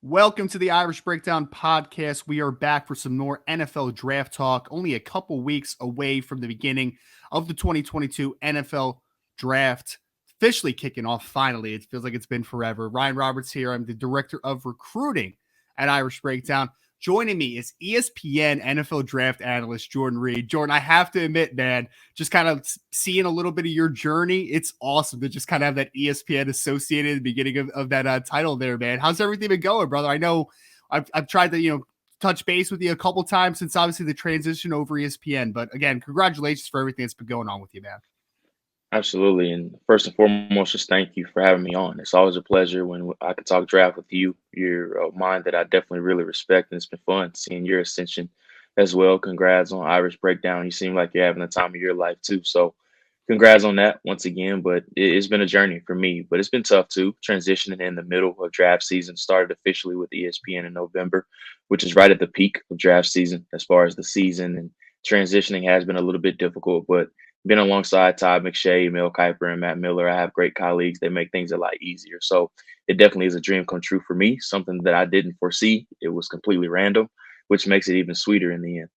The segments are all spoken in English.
Welcome to the Irish Breakdown podcast. We are back for some more NFL draft talk, only a couple weeks away from the beginning of the 2022 NFL draft. Officially kicking off finally. It feels like it's been forever. Ryan Roberts here. I'm the director of recruiting at Irish Breakdown. Joining me is ESPN NFL draft analyst Jordan Reid. Jordan, I have to admit, man, just kind of seeing a little bit of your journey, it's awesome to just kind of have that ESPN associated at the beginning of that title there, man. How's everything been going, brother? I know I've tried to, touch base with you a couple times since obviously the transition over ESPN. But again, congratulations for everything that's been going on with you, man. Absolutely. And first and foremost, just thank you for having me on. It's always a pleasure when I can talk draft with you. You're a mind that I definitely really respect, and it's been fun seeing your ascension as well. Congrats on Irish Breakdown. You seem like you're having the time of your life too. So congrats on that once again. But it's been a journey for me, but it's been tough too. Transitioning in the middle of draft season, started officially with ESPN in November, which is right at the peak of draft season as far as the season, and transitioning has been a little bit difficult, but been alongside Todd McShay, Mel Kiper, and Matt Miller. I have great colleagues. They make things a lot easier. So it definitely is a dream come true for me, something that I didn't foresee. It was completely random, which makes it even sweeter in the end.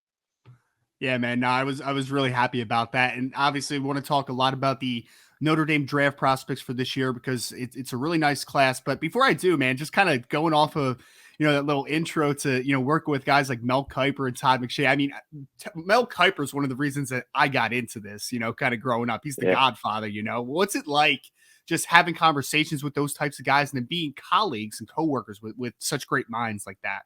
Yeah, man. No, I was really happy about that. And obviously we want to talk a lot about the Notre Dame draft prospects for this year because it's a really nice class. But before I do, man, just kind of going off of that little intro to working with guys like Mel Kiper and Todd McShay. I mean, Mel Kiper is one of the reasons that I got into this. Kind of growing up. He's the Yeah. godfather. What's it like just having conversations with those types of guys and then being colleagues and coworkers with such great minds like that?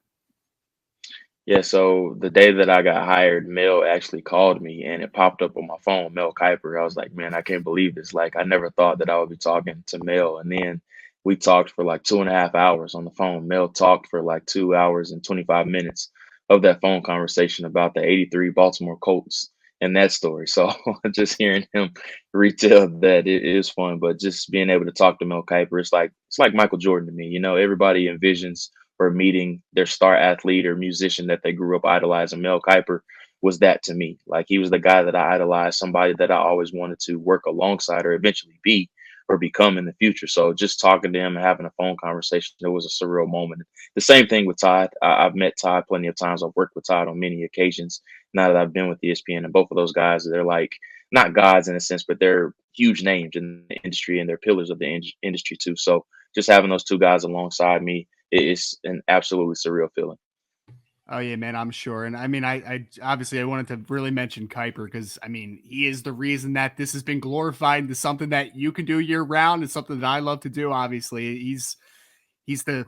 Yeah, so the day that I got hired, Mel actually called me and it popped up on my phone, Mel Kiper. I was like, man, I can't believe this. Like, I never thought that I would be talking to Mel. And then we talked for like 2.5 hours on the phone. Mel talked for like 2 hours and 25 minutes of that phone conversation about the '83 Baltimore Colts and that story. So just hearing him retell that it is fun, but just being able to talk to Mel Kiper, it's like Michael Jordan to me. Everybody envisions or meeting their star athlete or musician that they grew up idolizing. Mel Kiper was that to me. Like, he was the guy that I idolized, somebody that I always wanted to work alongside or eventually be or become in the future. So just talking to him and having a phone conversation, it was a surreal moment. The same thing with Todd. I've met Todd plenty of times. I've worked with Todd on many occasions now that I've been with ESPN, and both of those guys, they're like not gods in a sense, but they're huge names in the industry and they're pillars of the industry too. So just having those two guys alongside me, it's an absolutely surreal feeling. Oh yeah, man, I'm sure. And I mean, I obviously I wanted to really mention Kuiper because I mean he is the reason that this has been glorified into something that you can do year round. It's something that I love to do. Obviously, he's the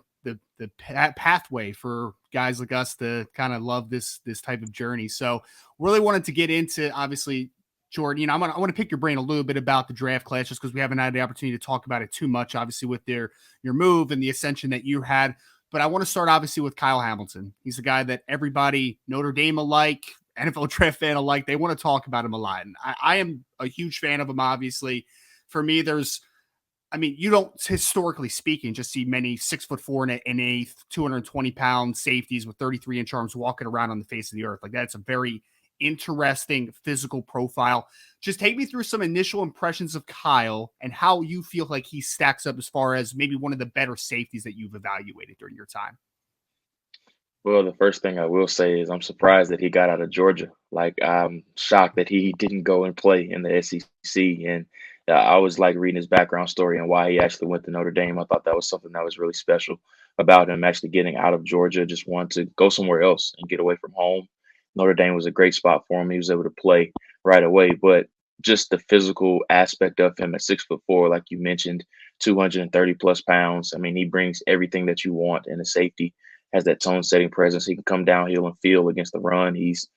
pathway for guys like us to kind of love this type of journey. So really wanted to get into obviously Jordan. I want to pick your brain a little bit about the draft class just because we haven't had the opportunity to talk about it too much. Obviously, with your move and the ascension that you had. But I want to start obviously with Kyle Hamilton. He's a guy that everybody, Notre Dame alike, NFL draft fan alike, they want to talk about him a lot. And I am a huge fan of him, obviously. For me, you don't historically speaking just see many 6'4" and an eighth, 220-pound safeties with 33-inch arms walking around on the face of the earth. Like, that's a very interesting physical profile. Just take me through some initial impressions of Kyle and how you feel like he stacks up as far as maybe one of the better safeties that you've evaluated during your time. Well, the first thing I will say is I'm surprised that he got out of Georgia. Like, I'm shocked that he didn't go and play in the SEC. And I was like reading his background story and why he actually went to Notre Dame. I thought that was something that was really special about him actually getting out of Georgia, just wanted to go somewhere else and get away from home. Notre Dame was a great spot for him. He was able to play right away. But just the physical aspect of him at 6'4", like you mentioned, 230 plus pounds. I mean, he brings everything that you want in a safety, has that tone setting presence. He can come downhill and feel against the run. He's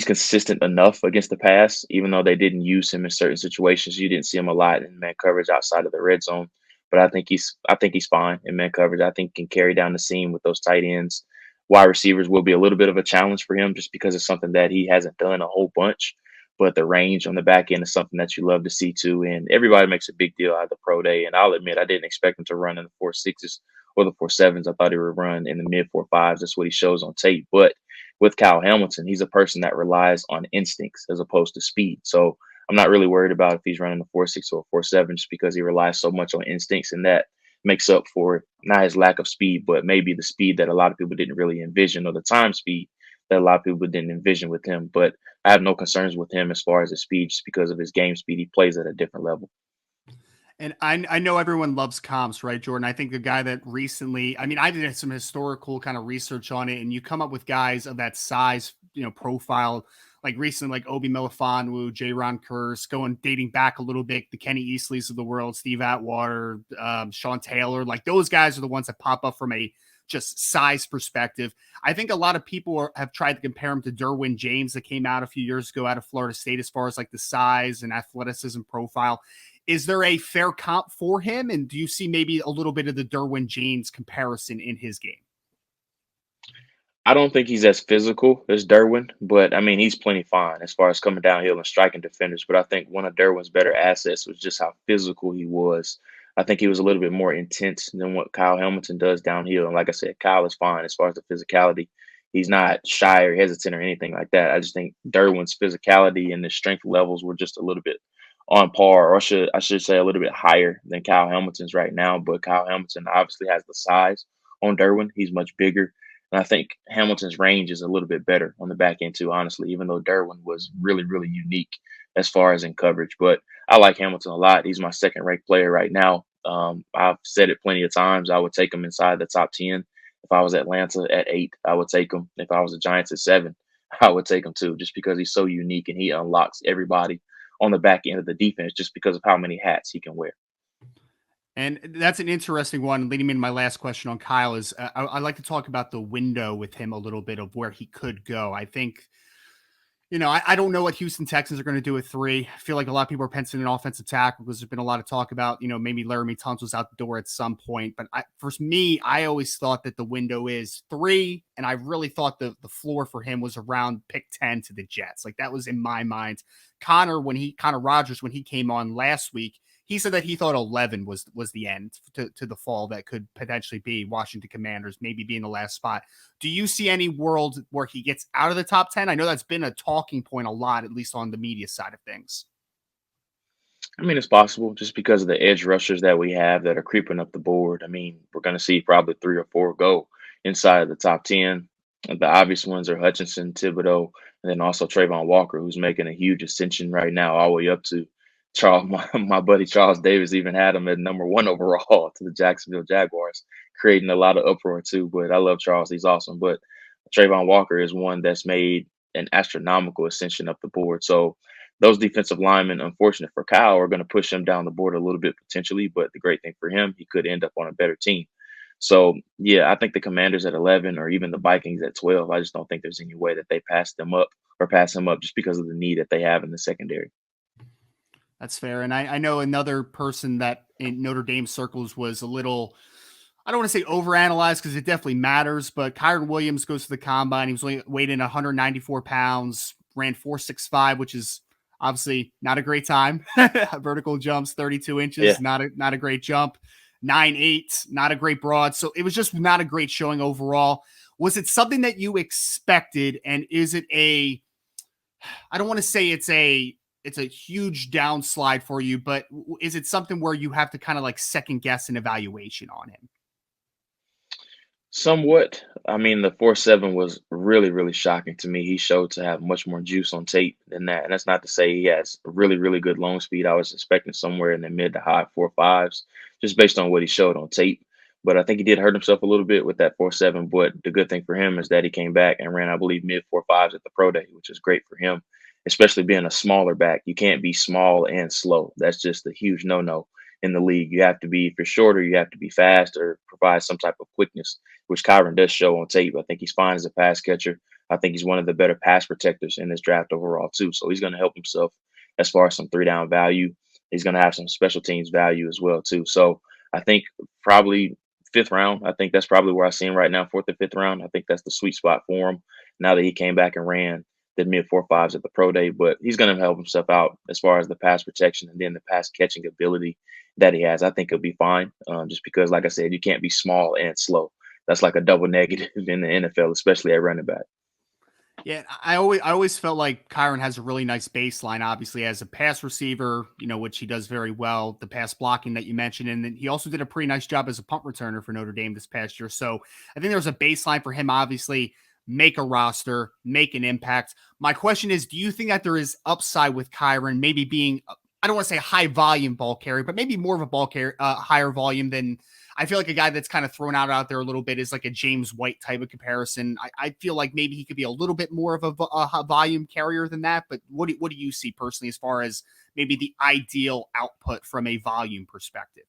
consistent enough against the pass, even though they didn't use him in certain situations. You didn't see him a lot in man coverage outside of the red zone. But I think he's fine in man coverage. I think he can carry down the seam with those tight ends. Wide receivers will be a little bit of a challenge for him just because it's something that he hasn't done a whole bunch. But the range on the back end is something that you love to see too. And everybody makes a big deal out of the pro day. And I'll admit I didn't expect him to run in the 4.6s or the 4.7s. I thought he would run in the mid 4.5s. That's what he shows on tape. But with Kyle Hamilton, he's a person that relies on instincts as opposed to speed. So I'm not really worried about if he's running a 4.6 or a 4.7 just because he relies so much on instincts, and that makes up for not his lack of speed, but maybe the speed that a lot of people didn't really envision, or the time speed that a lot of people didn't envision with him. But I have no concerns with him as far as his speed, just because of his game speed. He plays at a different level. And I know everyone loves comps, right, Jordan? I think the guy that recently, I mean, I did some historical kind of research on it, and you come up with guys of that size, profile, like recently, like Obi Melifonwu, Ron Curse, going dating back a little bit, the Kenny Eastleys of the world, Steve Atwater, Sean Taylor, like those guys are the ones that pop up from a just size perspective. I think a lot of people have tried to compare him to Derwin James that came out a few years ago out of Florida State as far as like the size and athleticism profile. Is there a fair comp for him? And do you see maybe a little bit of the Derwin James comparison in his game? I don't think he's as physical as Derwin, but I mean, he's plenty fine as far as coming downhill and striking defenders. But I think one of Derwin's better assets was just how physical he was. I think he was a little bit more intense than what Kyle Hamilton does downhill. And like I said, Kyle is fine as far as the physicality. He's not shy or hesitant or anything like that. I just think Derwin's physicality and the strength levels were just a little bit on par, or I should say a little bit higher than Kyle Hamilton's right now. But Kyle Hamilton obviously has the size on Derwin. He's much bigger. And I think Hamilton's range is a little bit better on the back end too, honestly, even though Derwin was really, really unique as far as in coverage. But I like Hamilton a lot. He's my second ranked player right now. I've said it plenty of times. I would take him inside the top 10. If I was Atlanta at 8, I would take him. If I was the Giants at 7, I would take him too, just because he's so unique and he unlocks everybody on the back end of the defense just because of how many hats he can wear. And that's an interesting one. Leading me into my last question on Kyle is I like to talk about the window with him a little bit of where he could go. I think, I don't know what Houston Texans are going to do at 3. I feel like a lot of people are penciling an offensive tackle because there's been a lot of talk about, maybe Laramie Tunsil's out the door at some point. But for me, I always thought that the window is 3. And I really thought the floor for him was around pick 10 to the Jets. Like that was in my mind. Connor Rogers, when he came on last week, he said that he thought 11 was the end to the fall that could potentially be Washington Commanders, maybe being the last spot. Do you see any world where he gets out of the top 10? I know that's been a talking point a lot, at least on the media side of things. I mean, it's possible just because of the edge rushers that we have that are creeping up the board. I mean, we're going to see probably 3 or 4 go inside of the top 10. The obvious ones are Hutchinson, Thibodeau, and then also Trayvon Walker, who's making a huge ascension right now, all the way up to Charles. My buddy Charles Davis even had him at #1 overall to the Jacksonville Jaguars, creating a lot of uproar too. But I love Charles; he's awesome. But Trayvon Walker is one that's made an astronomical ascension up the board. So those defensive linemen, unfortunate for Kyle, are going to push him down the board a little bit potentially. But the great thing for him, he could end up on a better team. So yeah, I think the Commanders at 11 or even the Vikings at 12. I just don't think there's any way that they pass them up or pass him up just because of the need that they have in the secondary. That's fair. And I know another person that in Notre Dame circles was a little, I don't want to say overanalyzed because it definitely matters, but Kyren Williams goes to the combine. He was weighed in 194 pounds, ran 4.65, which is obviously not a great time. Vertical jumps, 32 Yeah. inches, not a great jump. 9.8, not a great broad. So it was just not a great showing overall. Was it something that you expected? And is it I don't want to say it's a huge downslide for you, but is it something where you have to kind of like second guess an evaluation on him? Somewhat. I mean, the 4.7 was really, really shocking to me. He showed to have much more juice on tape than that. And that's not to say he has really, really good long speed. I was expecting somewhere in the mid to high 4.5s, just based on what he showed on tape. But I think he did hurt himself a little bit with that 4.7. But the good thing for him is that he came back and ran, I believe, mid 4.5s at the pro day, which is great for him, especially being a smaller back. You can't be small and slow. That's just a huge no-no in the league. You have to be, if you're shorter, you have to be fast or provide some type of quickness, which Kyren does show on tape. I think he's fine as a pass catcher. I think he's one of the better pass protectors in this draft overall, too. So he's going to help himself as far as some 3-down value. He's going to have some special teams value as well, too. So I think probably 5th round. I think that's probably where I see him right now, 4th or 5th round. I think that's the sweet spot for him now that he came back and ran the mid 4.5s at the pro day. But he's going to help himself out as far as the pass protection and then the pass catching ability that he has. I think he'll be fine, just because, like I said, you can't be small and slow. That's like a double negative in the NFL, especially at running back. Yeah, I always felt like Kyren has a really nice baseline, obviously, as a pass receiver, which he does very well, the pass blocking that you mentioned. And then he also did a pretty nice job as a punt returner for Notre Dame this past year. So I think there's a baseline for him, obviously, make a roster, make an impact. My question is, do you think that there is upside with Kyren maybe being, I don't want to say high volume ball carry, but maybe more of a ball carry, higher volume than I feel like a guy that's kind of thrown out there a little bit is like a James White type of comparison. I feel like maybe he could be a little bit more of a volume carrier than that. But what do you see personally as far as maybe the ideal output from a volume perspective?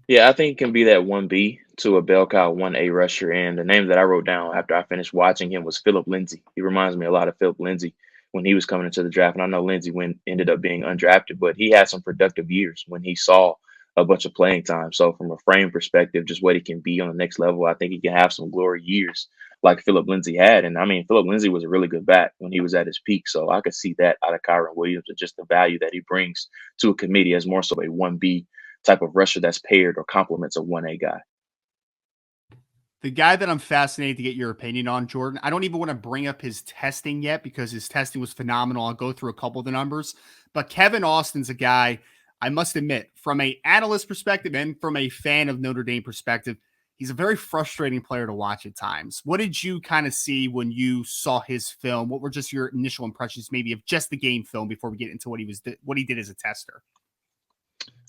Yeah, I think it can be that 1B to a bell cow 1A rusher. And the name that I wrote down after I finished watching him was Philip Lindsay. He reminds me a lot of Philip Lindsay when he was coming into the draft. And I know Lindsay ended up being undrafted, but he had some productive years when he saw a bunch of playing time. So from a frame perspective, just what he can be on the next level, I think he can have some glory years like Philip Lindsay had. And I mean, Philip Lindsay was a really good back when he was at his peak. So I could see that out of Kyren Williams and just the value that he brings to a committee as more so a 1B type of rusher that's paired or complements a 1A guy. The guy that I'm fascinated to get your opinion on, Jordan, I don't even want to bring up his testing yet because his testing was phenomenal. I'll go through a couple of the numbers, but Kevin Austin's a guy, I must admit, from a analyst perspective and from a fan of Notre Dame perspective, he's a very frustrating player to watch at times. What did you kind of see when you saw his film? What were just your initial impressions maybe of just the game film before we get into what he did as a tester?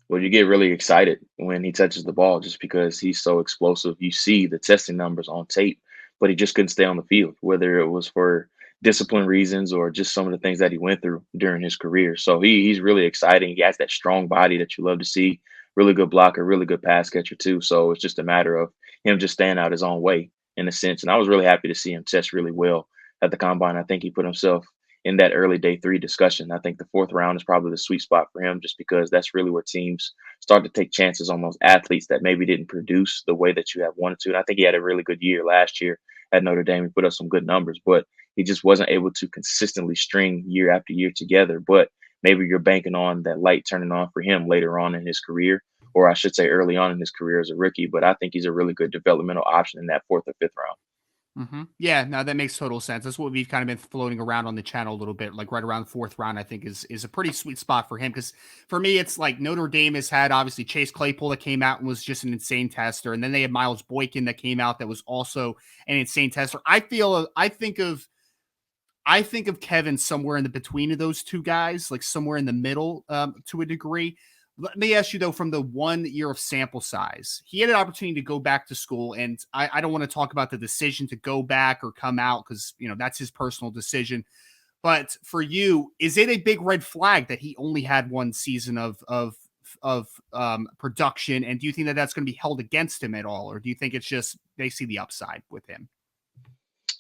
Well, you get really excited when he touches the ball just because he's so explosive. You see the testing numbers on tape, but he just couldn't stay on the field, whether it was for discipline reasons or just some of the things that he went through during his career. So he's really exciting. He has that strong body that you love to see, really good blocker, really good pass catcher too. So it's just a matter of him just staying out his own way in a sense. And I was really happy to see him test really well at the combine. I think he put himself in that early day 3 discussion. I think the 4th round is probably the sweet spot for him just because that's really where teams start to take chances on those athletes that maybe didn't produce the way that you have wanted to. And I think he had a really good year last year at Notre Dame. He put up some good numbers, but he just wasn't able to consistently string year after year together. But maybe you're banking on that light turning on for him later on in his career, or I should say early on in his career as a rookie. But I think he's a really good developmental option in that 4th or 5th round. Yeah, no, that makes total sense. That's what we've kind of been floating around on the channel a little bit, like right around the 4th round. I think is a pretty sweet spot for him because for me, it's like Notre Dame has had obviously Chase Claypool that came out and was just an insane tester, and then they had Miles Boykin that came out that was also an insane tester. I think of Kevin somewhere in the between of those two guys, like somewhere in the middle to a degree. Let me ask you though, from the 1 year of sample size, he had an opportunity to go back to school, and I don't want to talk about the decision to go back or come out because that's his personal decision. But for you, is it a big red flag that he only had one season of production? And do you think that that's going to be held against him at all, or do you think it's just they see the upside with him?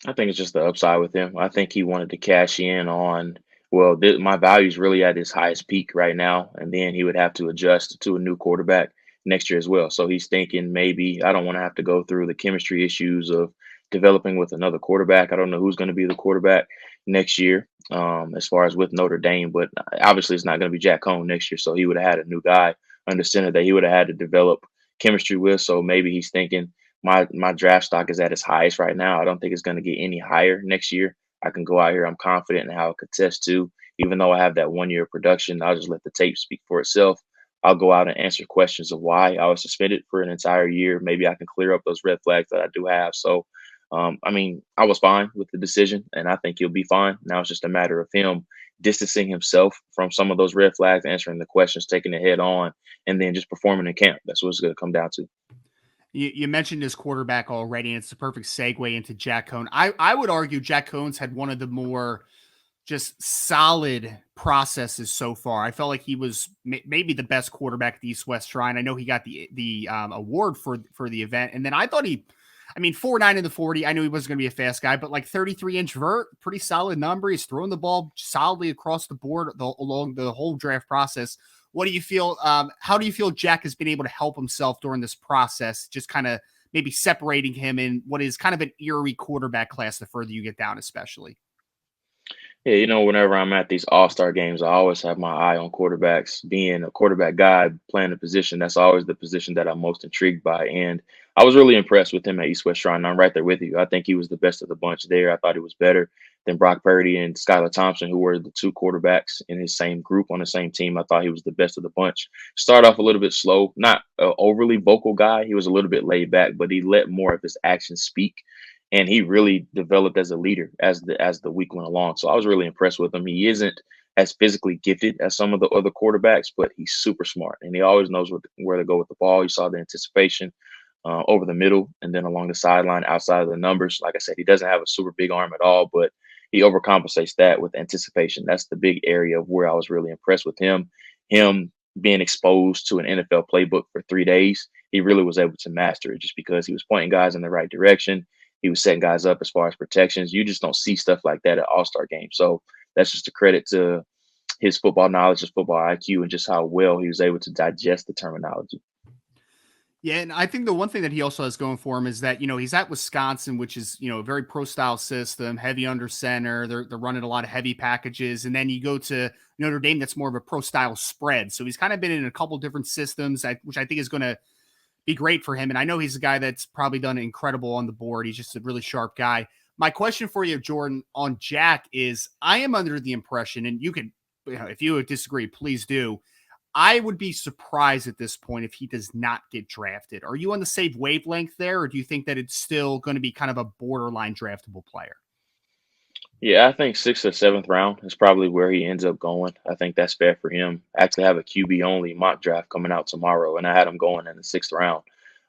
I think it's just the upside with him. I think he wanted to cash in on, well, my value is really at its highest peak right now, and then he would have to adjust to a new quarterback next year as well. So he's thinking maybe I don't want to have to go through the chemistry issues of developing with another quarterback. I don't know who's going to be the quarterback next year, as far as with Notre Dame, but obviously it's not going to be Jack Cohn next year. So he would have had a new guy under center that he would have had to develop chemistry with. So maybe he's thinking my draft stock is at its highest right now. I don't think it's going to get any higher next year. I can go out here. I'm confident in how it could test too. Even though I have that 1 year of production, I'll just let the tape speak for itself. I'll go out and answer questions of why I was suspended for an entire year. Maybe I can clear up those red flags that I do have. So, I mean, I was fine with the decision, and I think he'll be fine. Now it's just a matter of him distancing himself from some of those red flags, answering the questions, taking it head on, and then just performing in camp. That's what it's going to come down to. You mentioned his quarterback already, and it's the perfect segue into Jack Cohn. I would argue Jack Cohn's had one of the more just solid processes so far. I felt like he was maybe the best quarterback at the East West Shrine. I know he got the award for the event, and then I thought I mean, 4.9 in the 40. I knew he wasn't going to be a fast guy, but like 33-inch vert, pretty solid number. He's throwing the ball solidly across the board along the whole draft process. What do you feel? How do you feel Jack has been able to help himself during this process? Just kind of maybe separating him in what is kind of an eerie quarterback class the further you get down, especially. Yeah, whenever I'm at these all-star games, I always have my eye on quarterbacks. Being a quarterback guy playing the position, that's always the position that I'm most intrigued by. And I was really impressed with him at East West Shrine. I'm right there with you. I think he was the best of the bunch there. I thought he was better than Brock Purdy and Skylar Thompson, who were the two quarterbacks in his same group on the same team. I thought he was the best of the bunch. Start off a little bit slow, not an overly vocal guy. He was a little bit laid back, but he let more of his actions speak, and he really developed as a leader as the week went along. So I was really impressed with him. He isn't as physically gifted as some of the other quarterbacks, but he's super smart, and he always knows where to go with the ball. You saw the anticipation over the middle and then along the sideline outside of the numbers. Like I said, he doesn't have a super big arm at all, but he overcompensates that with anticipation. That's the big area of where I was really impressed with him. Him being exposed to an NFL playbook for 3 days, he really was able to master it just because he was pointing guys in the right direction. He was setting guys up as far as protections. You just don't see stuff like that at All-Star games. So that's just a credit to his football knowledge, his football IQ, and just how well he was able to digest the terminology. Yeah, and I think the one thing that he also has going for him is that, he's at Wisconsin, which is, a very pro style system, heavy under center. They're running a lot of heavy packages. And then you go to Notre Dame, that's more of a pro style spread. So he's kind of been in a couple different systems, which I think is going to be great for him. And I know he's a guy that's probably done incredible on the board. He's just a really sharp guy. My question for you, Jordan, on Jack is I am under the impression, and you can, if you would disagree, please do. I would be surprised at this point if he does not get drafted. Are you on the same wavelength there, or do you think that it's still going to be kind of a borderline draftable player? Yeah, I think sixth or seventh round is probably where he ends up going. I think that's fair for him. I actually have a QB only mock draft coming out tomorrow, and I had him going in the sixth round.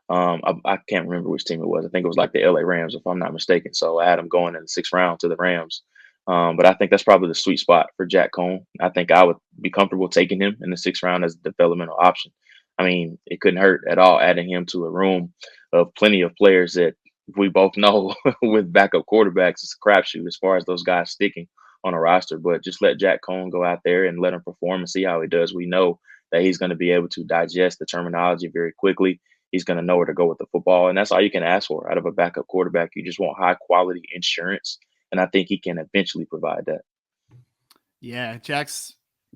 I can't remember which team it was. I think it was like the LA Rams, if I'm not mistaken. So I had him going in the sixth round to the Rams. But I think that's probably the sweet spot for Jack Cohn. I think I would be comfortable taking him in the sixth round as a developmental option. I mean, it couldn't hurt at all adding him to a room of plenty of players that we both know with backup quarterbacks, it's a crapshoot as far as those guys sticking on a roster. But just let Jack Cohn go out there and let him perform and see how he does. We know that he's going to be able to digest the terminology very quickly. He's going to know where to go with the football. And that's all you can ask for out of a backup quarterback. You just want high quality insurance. And I think he can eventually provide that. Yeah, Jack's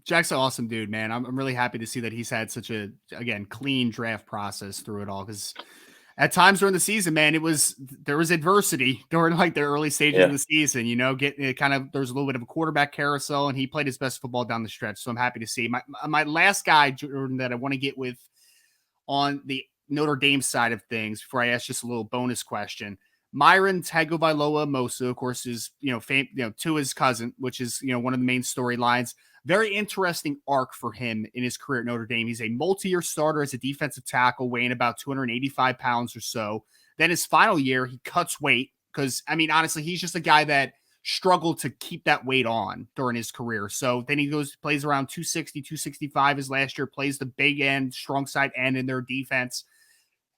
an awesome dude, man. I'm really happy to see that he's had such a, again, clean draft process through it all. Because at times during the season, man, there was adversity during like the early stages of Yeah. the season. Getting it kind of, there was a little bit of a quarterback carousel, and he played his best football down the stretch. So I'm happy to see my last guy, Jordan, that I want to get with on the Notre Dame side of things before I ask just a little bonus question. Myron Tagovailoa-Amosa, of course, is to his cousin, which is one of the main storylines. Very interesting arc for him in his career at Notre Dame. He's a multi-year starter as a defensive tackle, weighing about 285 pounds or so. Then his final year, he cuts weight because, I mean, honestly, he's just a guy that struggled to keep that weight on during his career. So then he plays around 260, 265 his last year, plays the big end, strong side end in their defense.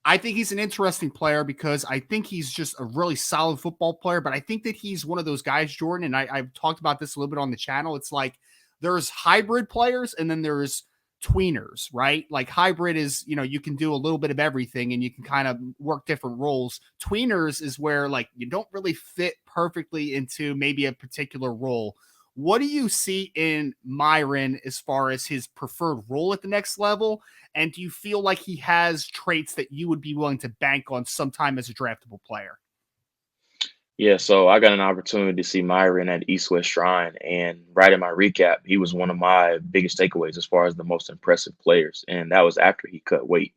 I think he's an interesting player because I think he's just a really solid football player, but I think that he's one of those guys, Jordan, and I've talked about this a little bit on the channel. It's like there's hybrid players and then there's tweeners, right? Like hybrid is, you can do a little bit of everything and you can kind of work different roles. Tweeners is where like you don't really fit perfectly into maybe a particular role. What do you see in Myron as far as his preferred role at the next level? And do you feel like he has traits that you would be willing to bank on sometime as a draftable player? Yeah, so I got an opportunity to see Myron at East West Shrine, and right in my recap, he was one of my biggest takeaways as far as the most impressive players, and that was after he cut weight.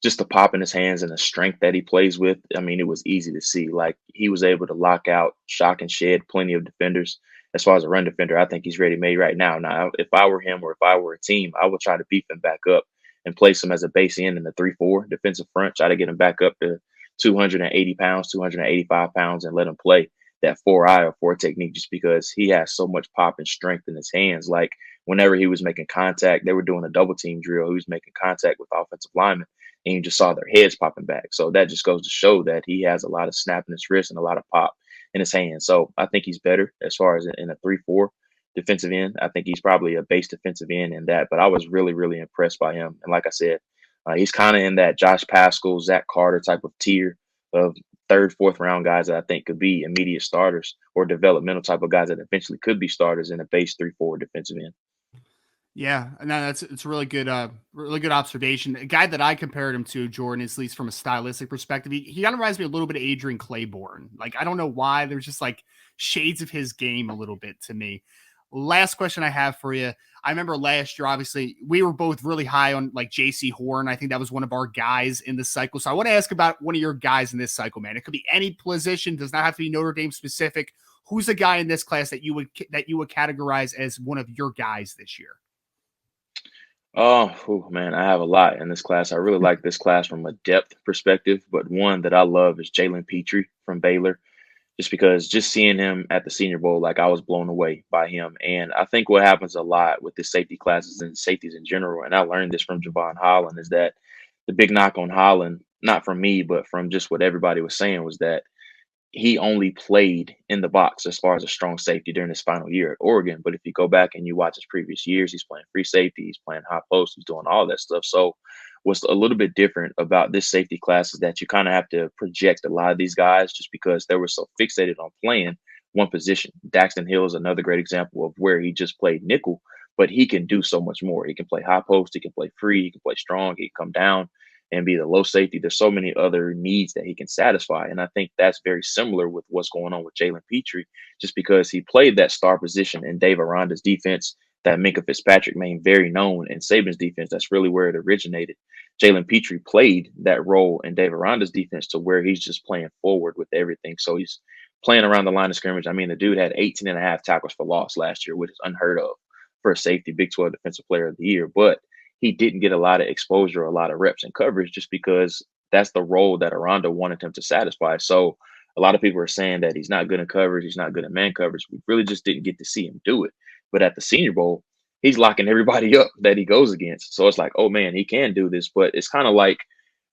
Just the pop in his hands and the strength that he plays with, I mean, it was easy to see. Like he was able to lock out, shock and shed plenty of defenders. As far as a run defender, I think he's ready made right now. Now, if I were him or if I were a team, I would try to beef him back up and place him as a base end in the 3-4 defensive front, try to get him back up to 280 pounds, 285 pounds, and let him play that 4-eye or 4 technique just because he has so much pop and strength in his hands. Like whenever he was making contact, they were doing a double team drill. He was making contact with offensive linemen, and you just saw their heads popping back. So that just goes to show that he has a lot of snap in his wrist and a lot of pop in his hands. So I think he's better as far as in a 3-4 defensive end. I think he's probably a base defensive end in that, but I was really, really impressed by him. And like I said, he's kind of in that Josh Pascal, Zach Carter type of tier of third, fourth round guys that I think could be immediate starters or developmental type of guys that eventually could be starters in a base 3-4 defensive end. Yeah, no, it's a really good observation. A guy that I compared him to, Jordan, is at least from a stylistic perspective. He kind of reminds me a little bit of Adrian Claiborne. Like, I don't know why. There's just like shades of his game a little bit to me. Last question I have for you. I remember last year, obviously, we were both really high on like JC Horn. I think that was one of our guys in the cycle. So I want to ask about one of your guys in this cycle, man. It could be any position, does not have to be Notre Dame specific. Who's a guy in this class that you would categorize as one of your guys this year? Oh, man, I have a lot in this class. I really like this class from a depth perspective, but one that I love is Jalen Petrie from Baylor, just because just seeing him at the Senior Bowl, like I was blown away by him. And I think what happens a lot with the safety classes and safeties in general, and I learned this from Javon Holland, is that the big knock on Holland, not from me, but from just what everybody was saying, was that he only played in the box as far as a strong safety during his final year at Oregon. But if you go back and you watch his previous years, he's playing free safety, he's playing high post, he's doing all that stuff. So what's a little bit different about this safety class is that you kind of have to project a lot of these guys just because they were so fixated on playing one position. Daxton Hill is another great example of where he just played nickel, but he can do so much more. He can play high post, he can play free, he can play strong, he can come down and be the low safety. There's so many other needs that he can satisfy. And I think that's very similar with what's going on with Jalen Petrie, just because he played that star position in Dave Aranda's defense that Minka Fitzpatrick made very known in Saban's defense. That's really where it originated. Jalen Petrie played that role in Dave Aranda's defense to where he's just playing forward with everything. So he's playing around the line of scrimmage. I mean, the dude had 18 and a half tackles for loss last year, which is unheard of for a safety, Big 12 Defensive Player of the Year. But he didn't get a lot of exposure, a lot of reps and coverage just because that's the role that Aranda wanted him to satisfy. So a lot of people are saying that he's not good in coverage, he's not good at man coverage. We really just didn't get to see him do it. But at the Senior Bowl, he's locking everybody up that he goes against. So it's like, oh man, he can do this. But it's kind of like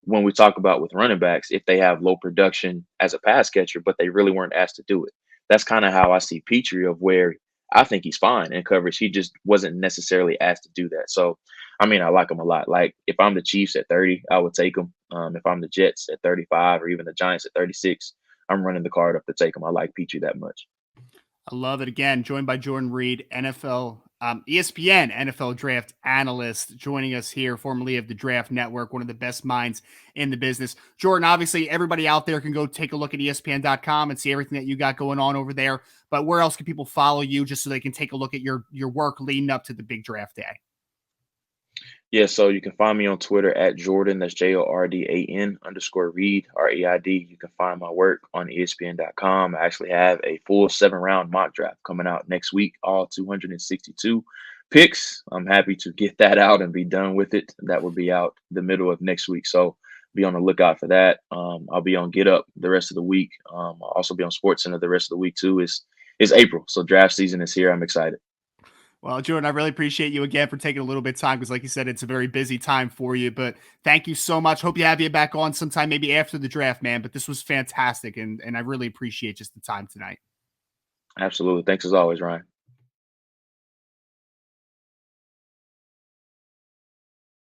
when we talk about with running backs, if they have low production as a pass catcher, but they really weren't asked to do it. That's kind of how I see Petrie, of where I think he's fine in coverage. He just wasn't necessarily asked to do that. So, I mean, I like him a lot. Like if I'm the Chiefs at 30, I would take him. If I'm the Jets at 35 or even the Giants at 36, I'm running the card up to take him. I like Petrie that much. I love it. Again, joined by Jordan Reid, NFL, ESPN NFL draft analyst, joining us here, formerly of the Draft Network, one of the best minds in the business. Jordan, obviously, everybody out there can go take a look at ESPN.com and see everything that you got going on over there. But where else can people follow you just so they can take a look at your work leading up to the big draft day? Yeah, so you can find me on Twitter at Jordan, that's Jordan_Reid, REID. You can find my work on ESPN.com. I actually have a full 7-round mock draft coming out next week, all 262 picks. I'm happy to get that out and be done with it. That will be out the middle of next week. So be on the lookout for that. I'll be on Get Up the rest of the week. I'll also be on SportsCenter the rest of the week too. It's April, so draft season is here. I'm excited. Well, Jordan, I really appreciate you again for taking a little bit of time because, like you said, it's a very busy time for you. But thank you so much. Hope you have you back on sometime, maybe after the draft, man. But this was fantastic, and I really appreciate just the time tonight. Absolutely. Thanks as always, Ryan.